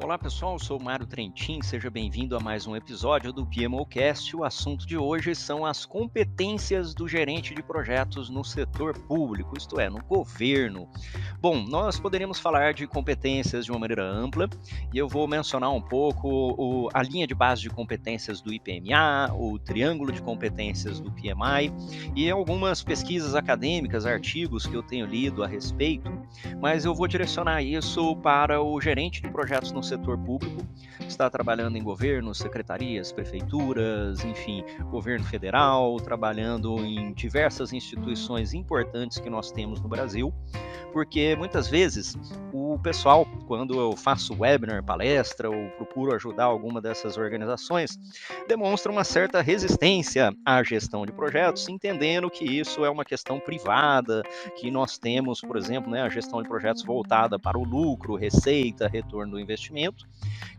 Olá pessoal, eu sou o Mário Trentin, seja bem-vindo a mais um episódio do PMOcast. O assunto de hoje são as competências do gerente de projetos no setor público, isto é, no governo. Bom, nós poderíamos falar de competências de uma maneira ampla e eu vou mencionar um pouco a linha de base de competências do IPMA, o triângulo de competências do PMI e algumas pesquisas acadêmicas, artigos que eu tenho lido a respeito, mas eu vou direcionar isso para o gerente de projetos no setor público, que está trabalhando em governos, secretarias, prefeituras, enfim, governo federal, trabalhando em diversas instituições importantes que nós temos no Brasil, porque muitas vezes o pessoal, quando eu faço webinar, palestra ou procuro ajudar alguma dessas organizações, demonstra uma certa resistência à gestão de projetos, entendendo que isso é uma questão privada, que nós temos, por exemplo, a gestão de projetos voltada para o lucro, receita, retorno do investimento,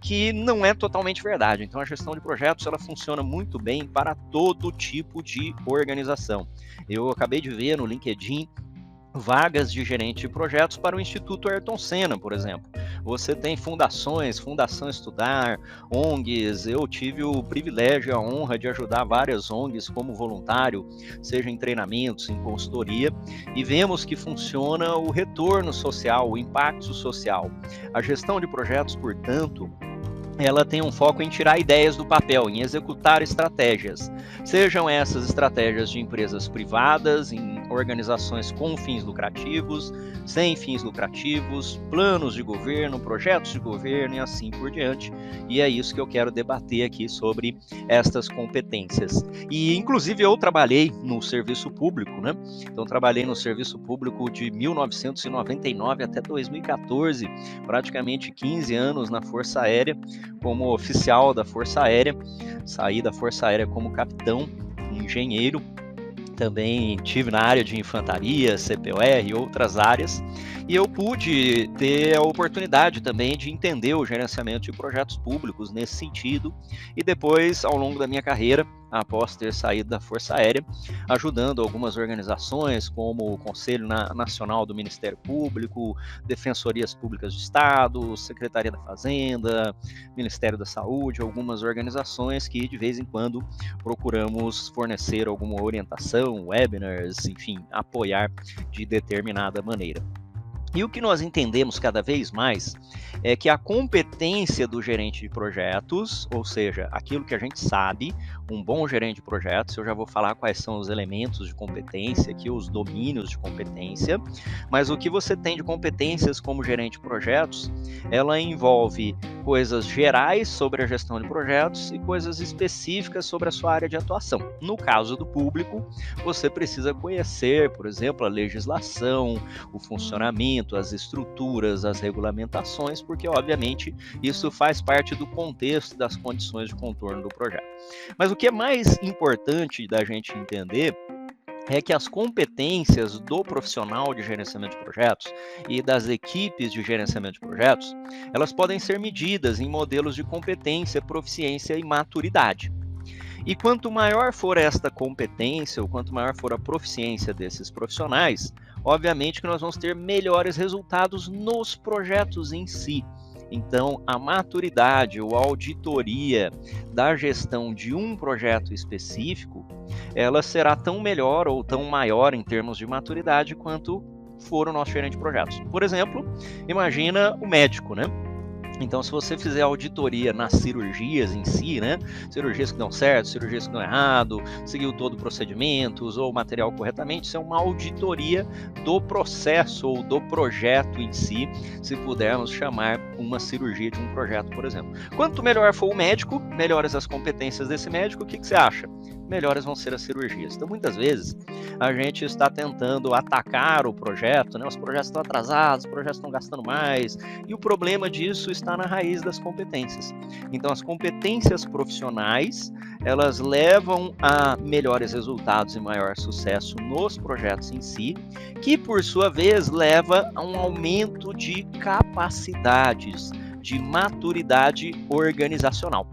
que não é totalmente verdade. Então, a gestão de projetos ela funciona muito bem para todo tipo de organização. Eu acabei de ver no LinkedIn vagas de gerente de projetos para o Instituto Ayrton Senna, por exemplo. Você tem fundações, Fundação Estudar, ONGs. Eu tive o privilégio e a honra de ajudar várias ONGs como voluntário, seja em treinamentos, em consultoria, e vemos que funciona o retorno social, o impacto social. A gestão de projetos, portanto, ela tem um foco em tirar ideias do papel, em executar estratégias, sejam essas estratégias de empresas privadas, em organizações com fins lucrativos, sem fins lucrativos, planos de governo, projetos de governo e assim por diante. E é isso que eu quero debater aqui sobre estas competências. E, inclusive, eu trabalhei no serviço público, né? Então, trabalhei no serviço público de 1999 até 2014, praticamente 15 anos na Força Aérea, como oficial da Força Aérea, saí da Força Aérea como capitão, engenheiro, também tive na área de infantaria, CPOR e outras áreas, e eu pude ter a oportunidade também de entender o gerenciamento de projetos públicos nesse sentido, e depois, ao longo da minha carreira, após ter saído da Força Aérea, ajudando algumas organizações como o Conselho Nacional do Ministério Público, Defensorias Públicas do Estado, Secretaria da Fazenda, Ministério da Saúde, algumas organizações que de vez em quando procuramos fornecer alguma orientação, webinars, enfim, apoiar de determinada maneira. E o que nós entendemos cada vez mais é que a competência do gerente de projetos, ou seja, aquilo que a gente sabe, um bom gerente de projetos, eu já vou falar quais são os elementos de competência aqui, os domínios de competência, mas o que você tem de competências como gerente de projetos, ela envolve coisas gerais sobre a gestão de projetos e coisas específicas sobre a sua área de atuação. No caso do público, você precisa conhecer, por exemplo, a legislação, o funcionamento, as estruturas, as regulamentações, porque, obviamente, isso faz parte do contexto das condições de contorno do projeto. Mas o que é mais importante da gente entender é que as competências do profissional de gerenciamento de projetos e das equipes de gerenciamento de projetos, elas podem ser medidas em modelos de competência, proficiência e maturidade. E quanto maior for esta competência, ou quanto maior for a proficiência desses profissionais, obviamente que nós vamos ter melhores resultados nos projetos em si. Então, a maturidade ou a auditoria da gestão de um projeto específico, ela será tão melhor ou tão maior em termos de maturidade quanto for o nosso gerente de projetos. Por exemplo, imagina o médico, né? Então, se você fizer auditoria nas cirurgias em si, né? Cirurgias que dão certo, cirurgias que dão errado, seguiu todo o procedimento, usou o material corretamente, isso é uma auditoria do processo ou do projeto em si, se pudermos chamar uma cirurgia de um projeto, por exemplo. Quanto melhor for o médico, melhores as competências desse médico, o que você acha? Melhores vão ser as cirurgias. Então, muitas vezes, a gente está tentando atacar o projeto, né? Os projetos estão atrasados, os projetos estão gastando mais, e o problema disso está na raiz das competências. Então, as competências profissionais, elas levam a melhores resultados e maior sucesso nos projetos em si, que, por sua vez, leva a um aumento de capacidades, de maturidade organizacional.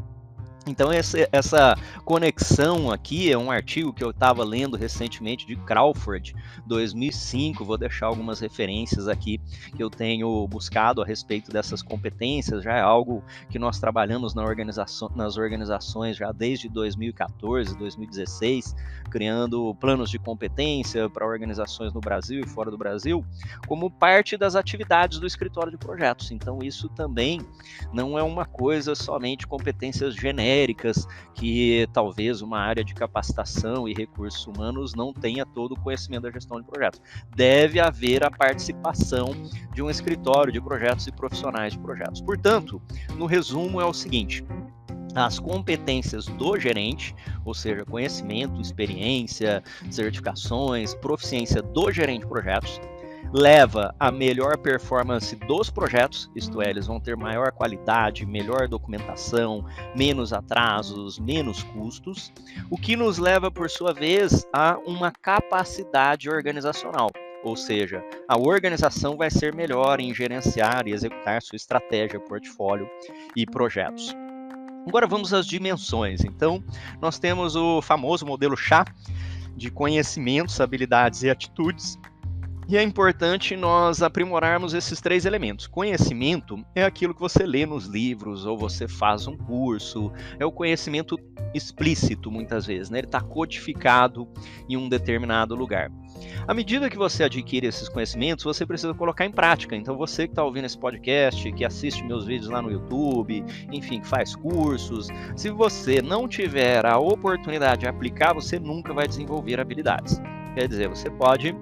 Então essa conexão aqui é um artigo que eu estava lendo recentemente de Crawford, 2005. Vou deixar algumas referências aqui que eu tenho buscado a respeito dessas competências. Já é algo que nós trabalhamos nas organizações já desde 2014, 2016, criando planos de competência para organizações no Brasil e fora do Brasil, como parte das atividades do escritório de projetos. Então isso também não é uma coisa somente competências genéricas, que talvez uma área de capacitação e recursos humanos não tenha todo o conhecimento da gestão de projetos. Deve haver a participação de um escritório de projetos e profissionais de projetos. Portanto, no resumo é o seguinte: as competências do gerente, ou seja, conhecimento, experiência, certificações, proficiência do gerente de projetos, leva a melhor performance dos projetos, isto é, eles vão ter maior qualidade, melhor documentação, menos atrasos, menos custos, o que nos leva, por sua vez, a uma capacidade organizacional. Ou seja, a organização vai ser melhor em gerenciar e executar sua estratégia, portfólio e projetos. Agora vamos às dimensões. Então, nós temos o famoso modelo chá de conhecimentos, habilidades e atitudes. E é importante nós aprimorarmos esses 3 elementos. Conhecimento é aquilo que você lê nos livros ou você faz um curso, é o conhecimento explícito muitas vezes, né? Ele está codificado em um determinado lugar. À medida que você adquire esses conhecimentos, você precisa colocar em prática. Então você que está ouvindo esse podcast, que assiste meus vídeos lá no YouTube, enfim, que faz cursos, se você não tiver a oportunidade de aplicar, você nunca vai desenvolver habilidades. Quer dizer, você pode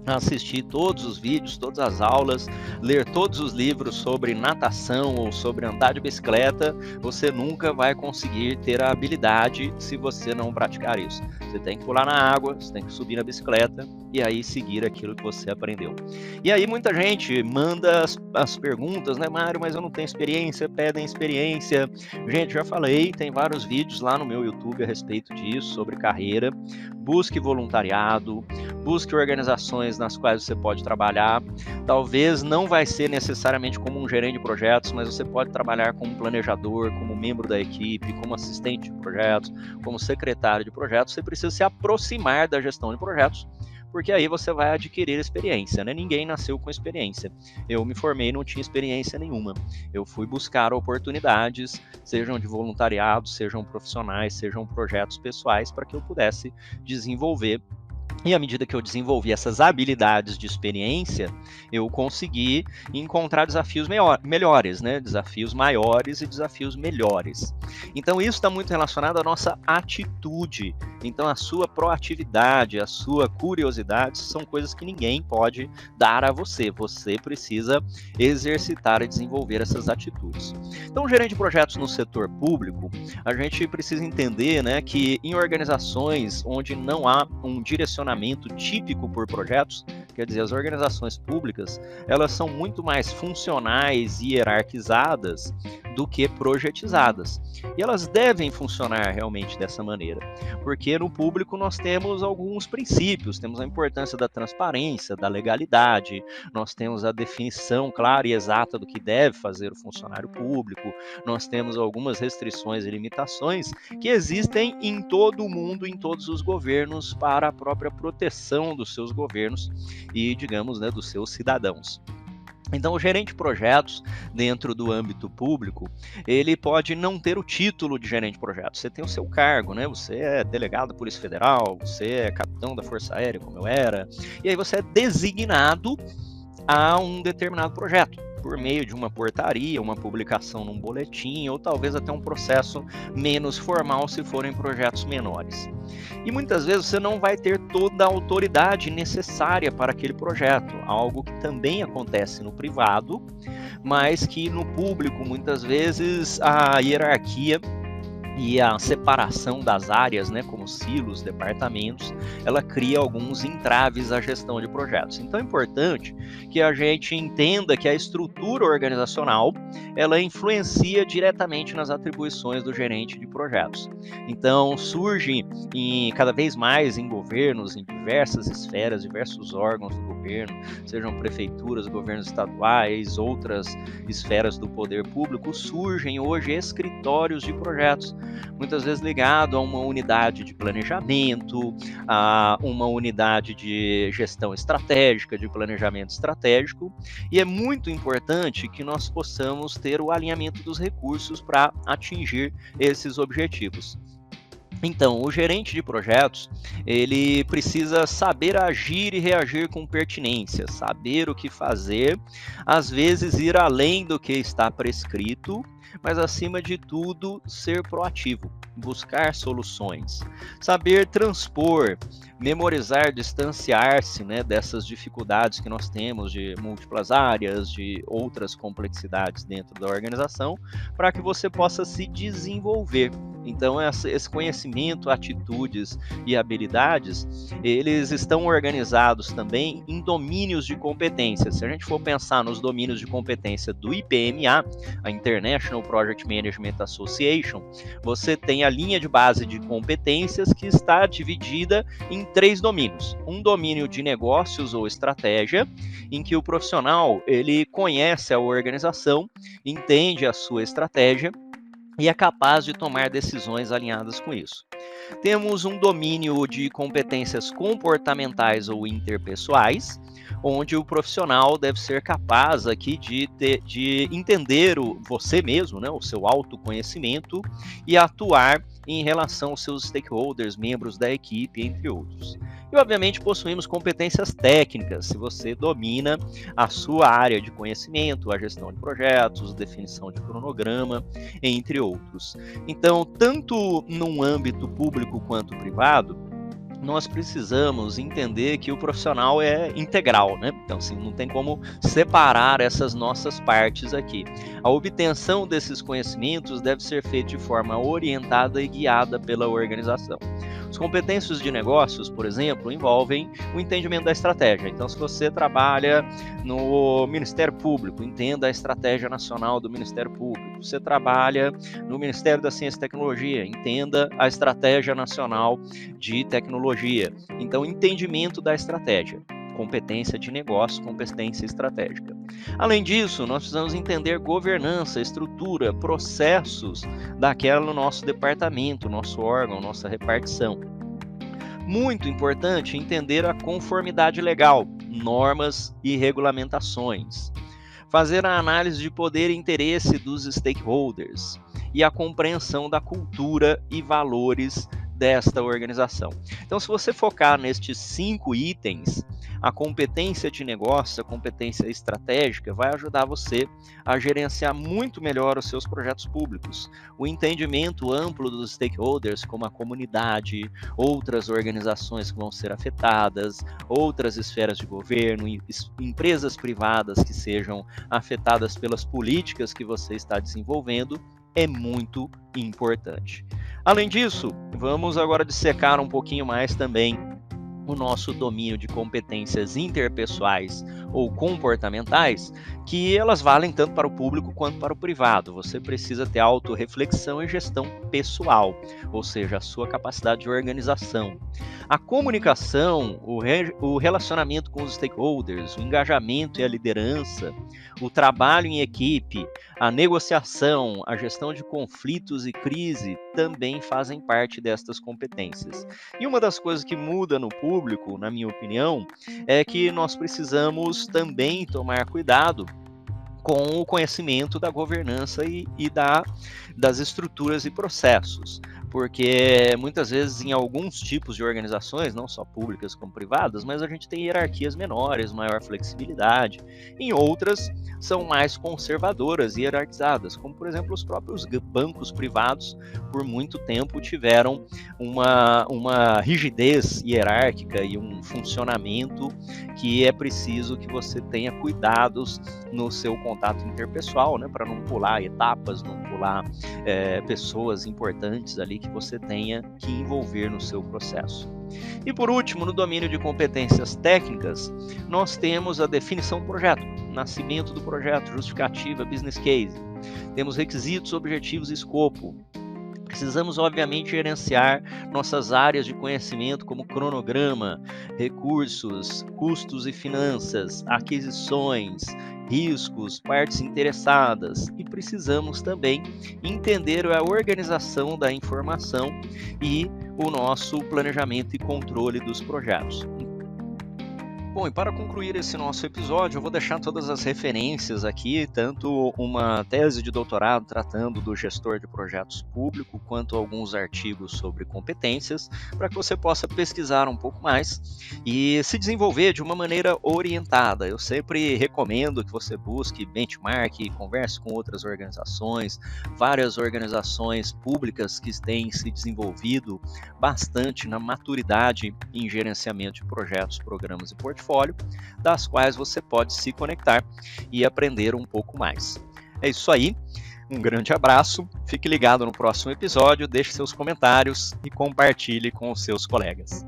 assistir todos os vídeos, todas as aulas, ler todos os livros sobre natação ou sobre andar de bicicleta, você nunca vai conseguir ter a habilidade se você não praticar isso. Você tem que pular na água, você tem que subir na bicicleta e aí seguir aquilo que você aprendeu. E aí muita gente manda as perguntas, né, Mário, mas eu não tenho experiência, pedem experiência. Gente, já falei, tem vários vídeos lá no meu YouTube a respeito disso, sobre carreira. Busque voluntariado, busque organizações nas quais você pode trabalhar. Talvez não vai ser necessariamente como um gerente de projetos, mas você pode trabalhar como planejador, como membro da equipe, como assistente de projetos, como secretário de projetos. Você precisa se aproximar da gestão de projetos, porque aí você vai adquirir experiência, né? Ninguém nasceu com experiência. Eu me formei e não tinha experiência nenhuma. Eu fui buscar oportunidades, sejam de voluntariado, sejam profissionais, sejam projetos pessoais, para que eu pudesse desenvolver. E à medida que eu desenvolvi essas habilidades de experiência, eu consegui encontrar desafios melhores, né? Desafios maiores e desafios melhores. Então isso está muito relacionado à nossa atitude. Então a sua proatividade, a sua curiosidade são coisas que ninguém pode dar a você. Você precisa exercitar e desenvolver essas atitudes. Então, o gerente de projetos no setor público, a gente precisa entender, né, que em organizações onde não há um direcionamento típico por projetos, quer dizer, as organizações públicas, elas são muito mais funcionais e hierarquizadas do que projetizadas. E elas devem funcionar realmente dessa maneira, porque no público nós temos alguns princípios, temos a importância da transparência, da legalidade, nós temos a definição clara e exata do que deve fazer o funcionário público, nós temos algumas restrições e limitações que existem em todo o mundo, em todos os governos, para a própria proteção dos seus governos e, digamos, né, dos seus cidadãos. Então, o gerente de projetos, dentro do âmbito público, ele pode não ter o título de gerente de projetos. Você tem o seu cargo, né? Você é delegado da Polícia Federal, você é capitão da Força Aérea, como eu era, e aí você é designado a um determinado projeto, por meio de uma portaria, uma publicação num boletim, ou talvez até um processo menos formal se forem projetos menores. E muitas vezes você não vai ter toda a autoridade necessária para aquele projeto, algo que também acontece no privado, mas que no público muitas vezes a hierarquia e a separação das áreas, né, como silos, departamentos, ela cria alguns entraves à gestão de projetos. Então é importante que a gente entenda que a estrutura organizacional, ela influencia diretamente nas atribuições do gerente de projetos. Então surge cada vez mais em governos, em diversas esferas, diversos órgãos do governo, sejam prefeituras, governos estaduais, outras esferas do poder público, surgem hoje escritórios de projetos, muitas vezes ligado a uma unidade de planejamento, a uma unidade de gestão estratégica, de planejamento estratégico, e é muito importante que nós possamos ter o alinhamento dos recursos para atingir esses objetivos. Então, o gerente de projetos, ele precisa saber agir e reagir com pertinência, saber o que fazer, às vezes ir além do que está prescrito, mas acima de tudo, ser proativo, buscar soluções, saber transpor, memorizar, distanciar-se, né, dessas dificuldades que nós temos de múltiplas áreas, de outras complexidades dentro da organização, para que você possa se desenvolver. Então, esse conhecimento, atitudes e habilidades, eles estão organizados também em domínios de competência. Se a gente for pensar nos domínios de competência do IPMA, a International Project Management Association, você tem a linha de base de competências que está dividida em 3 domínios. Um domínio de negócios ou estratégia, em que o profissional ele conhece a organização, entende a sua estratégia, e é capaz de tomar decisões alinhadas com isso. Temos um domínio de competências comportamentais ou interpessoais, onde o profissional deve ser capaz aqui de entender você mesmo, né, o seu autoconhecimento e atuar em relação aos seus stakeholders, membros da equipe, entre outros. E, obviamente, possuímos competências técnicas, se você domina a sua área de conhecimento, a gestão de projetos, definição de cronograma, entre outros. Então, tanto num âmbito público quanto privado, nós precisamos entender que o profissional é integral, né? Então, assim, não tem como separar essas nossas partes aqui. A obtenção desses conhecimentos deve ser feita de forma orientada e guiada pela organização. As competências de negócios, por exemplo, envolvem o entendimento da estratégia. Então, se você trabalha no Ministério Público, entenda a estratégia nacional do Ministério Público. Você trabalha no Ministério da Ciência e Tecnologia, entenda a estratégia nacional de tecnologia. Então, entendimento da estratégia. Competência de negócio, competência estratégica. Além disso, nós precisamos entender governança, estrutura, processos daquele nosso departamento, nosso órgão, nossa repartição. Muito importante entender a conformidade legal, normas e regulamentações. Fazer a análise de poder e interesse dos stakeholders e a compreensão da cultura e valores desta organização. Então, se você focar nestes 5 itens, a competência de negócio, a competência estratégica, vai ajudar você a gerenciar muito melhor os seus projetos públicos. O entendimento amplo dos stakeholders, como a comunidade, outras organizações que vão ser afetadas, outras esferas de governo, empresas privadas que sejam afetadas pelas políticas que você está desenvolvendo, é muito importante. Além disso, vamos agora dissecar um pouquinho mais também o nosso domínio de competências interpessoais ou comportamentais, que elas valem tanto para o público quanto para o privado. Você precisa ter autorreflexão e gestão pessoal, ou seja, a sua capacidade de organização. A comunicação, o relacionamento com os stakeholders, o engajamento e a liderança, o trabalho em equipe, a negociação, a gestão de conflitos e crise também fazem parte destas competências. E uma das coisas que muda no público, na minha opinião, é que nós precisamos também tomar cuidado com o conhecimento da governança e das estruturas e processos, porque muitas vezes em alguns tipos de organizações, não só públicas como privadas, mas a gente tem hierarquias menores, maior flexibilidade, em outras são mais conservadoras e hierarquizadas, como por exemplo os próprios bancos privados por muito tempo tiveram uma rigidez hierárquica e um funcionamento que é preciso que você tenha cuidados no seu contato interpessoal, né, para não pular etapas, não pular pessoas importantes ali que você tenha que envolver no seu processo. E por último, no domínio de competências técnicas, nós temos a definição do projeto, nascimento do projeto, justificativa, business case. Temos requisitos, objetivos e escopo. Precisamos, obviamente, gerenciar nossas áreas de conhecimento, como cronograma, recursos, custos e finanças, aquisições, riscos, partes interessadas e precisamos também entender a organização da informação e o nosso planejamento e controle dos projetos. Bom, e para concluir esse nosso episódio, eu vou deixar todas as referências aqui, tanto uma tese de doutorado tratando do gestor de projetos públicos, quanto alguns artigos sobre competências, para que você possa pesquisar um pouco mais e se desenvolver de uma maneira orientada. Eu sempre recomendo que você busque benchmark, converse com outras organizações, várias organizações públicas que têm se desenvolvido bastante na maturidade em gerenciamento de projetos, programas e portfólios, das quais você pode se conectar e aprender um pouco mais. É isso aí, um grande abraço, fique ligado no próximo episódio, deixe seus comentários e compartilhe com os seus colegas.